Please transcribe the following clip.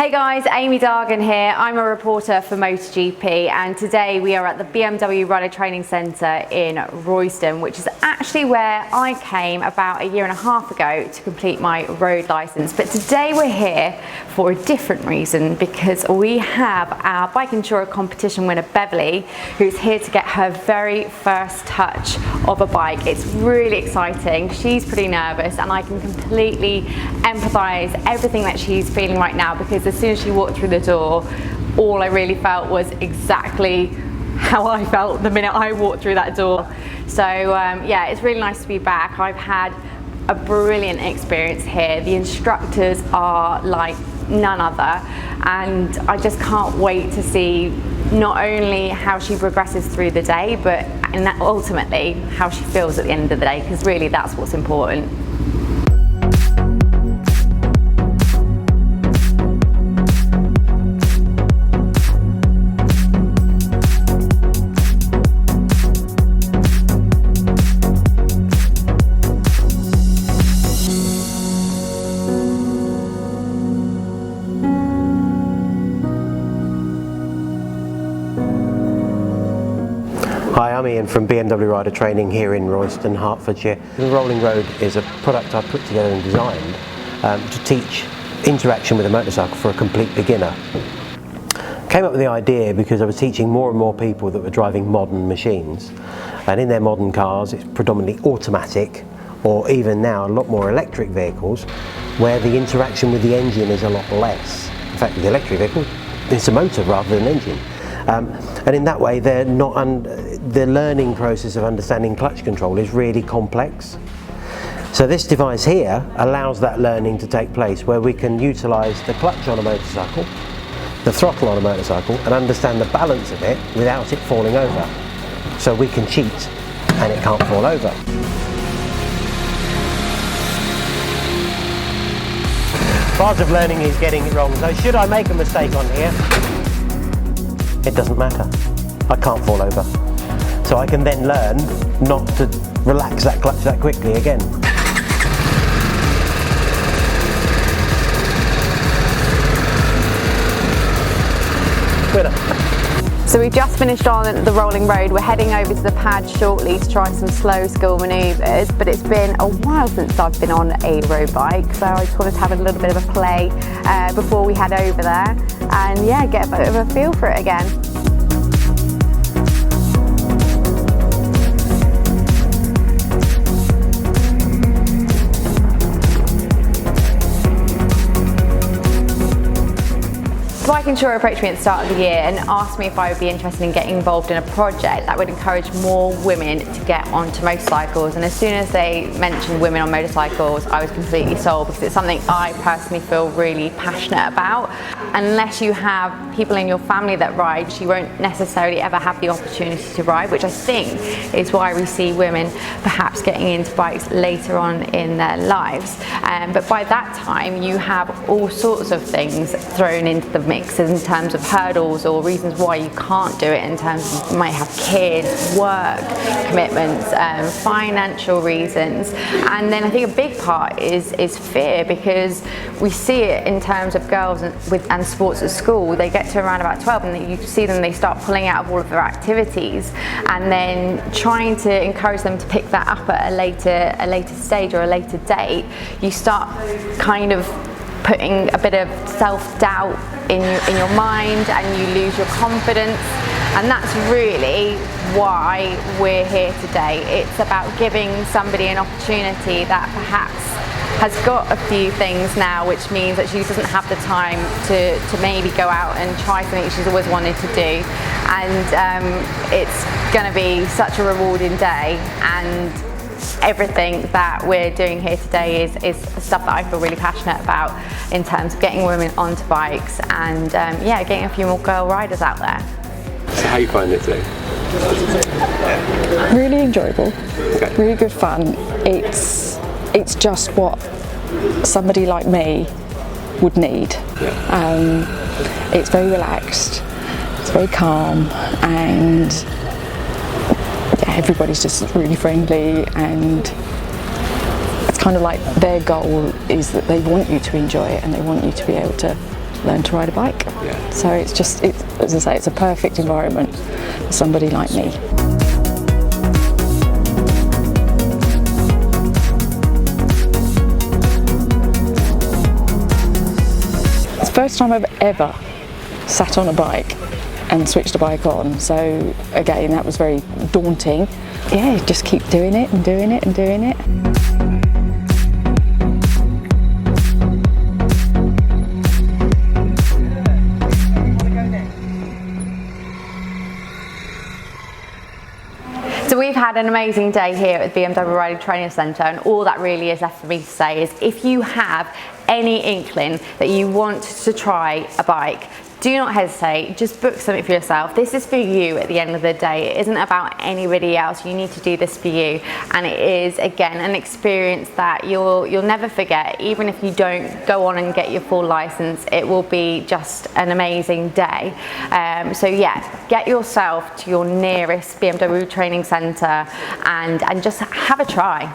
Hey guys, Amy Dargan here. I'm a reporter for MotoGP, and today we are at the BMW Rider Training Centre in Royston, which is actually where I came about a year and a half ago to complete my road licence. But today we're here for a different reason, because we have our Bike Insurer competition winner Beverley, who's here to get her very first touch of a bike. It's really exciting. She's pretty nervous, and I can completely empathise everything that she's feeling right now, because as soon as she walked through the door, all I really felt was exactly how I felt the minute I walked through that door. So yeah, it's really nice to be back. I've had a brilliant experience here. The instructors are like none other, and I just can't wait to see not only how she progresses through the day, but ultimately how she feels at the end of the day, because really that's what's important. Hi, I'm Ian from BMW Rider Training here in Royston, Hertfordshire. The Rolling Road is a product I put together and designed to teach interaction with a motorcycle for a complete beginner. Came up with the idea because I was teaching more and more people that were driving modern machines, and in their modern cars it's predominantly automatic, or even now a lot more electric vehicles where the interaction with the engine is a lot less. In fact, with the electric vehicle it's a motor rather than an engine. And in that way, the learning process of understanding clutch control is really complex. So this device here allows that learning to take place, where we can utilise the clutch on a motorcycle, the throttle on a motorcycle, and understand the balance of it without it falling over. So we can cheat and it can't fall over. Part of learning is getting it wrong. So should I make a mistake on here, it doesn't matter. I can't fall over. So I can then learn not to relax that clutch that quickly again. Winner. So we've just finished on the rolling road. We're heading over to the pad shortly to try some slow skill manoeuvres, but it's been a while since I've been on a road bike, so I just wanted to have a little bit of a play before we head over there, and yeah, get a bit of a feel for it again. Bike Insurer approached me at the start of the year and asked me if I would be interested in getting involved in a project that would encourage more women to get onto motorcycles. And as soon as they mentioned women on motorcycles, I was completely sold, because it's something I personally feel really passionate about. Unless you have people in your family that ride, you won't necessarily ever have the opportunity to ride, which I think is why we see women perhaps getting into bikes later on in their lives. But by that time, you have all sorts of things thrown into the mix in terms of hurdles or reasons why you can't do it, in terms of you might have kids, work commitments, financial reasons. And then I think a big part is fear, because we see it in terms of girls and sports at school. They get to around about 12 and you see them, they start pulling out of all of their activities, and then trying to encourage them to pick that up at a later stage or a later date, you start kind of putting a bit of self-doubt in your mind, and you lose your confidence. And that's really why we're here today. It's about giving somebody an opportunity that perhaps has got a few things now, which means that she doesn't have the time to maybe go out and try something she's always wanted to do. And it's going to be such a rewarding day, and everything that we're doing here today is stuff that I feel really passionate about, in terms of getting women onto bikes and yeah, getting a few more girl riders out there. So how you find it today? Really enjoyable, okay. Really good fun. It's just what somebody like me would need. Yeah. It's very relaxed, it's very calm, and everybody's just really friendly, and it's kind of like their goal is that they want you to enjoy it, and they want you to be able to learn to ride a bike. Yeah. So it's as I say, it's a perfect environment for somebody like me. It's the first time I've ever sat on a bike and switched a bike on, so again that was very daunting. Yeah, just keep doing it and doing it and doing it. So we've had an amazing day here at the BMW Rider Training Centre, and all that really is left for me to say is if you have any inkling that you want to try a bike, do not hesitate, just book something for yourself. This is for you at the end of the day. It isn't about anybody else. You need to do this for you, and it is again an experience that you'll never forget. Even if you don't go on and get your full license, it will be just an amazing day. So yeah, get yourself to your nearest BMW training centre and just have a try.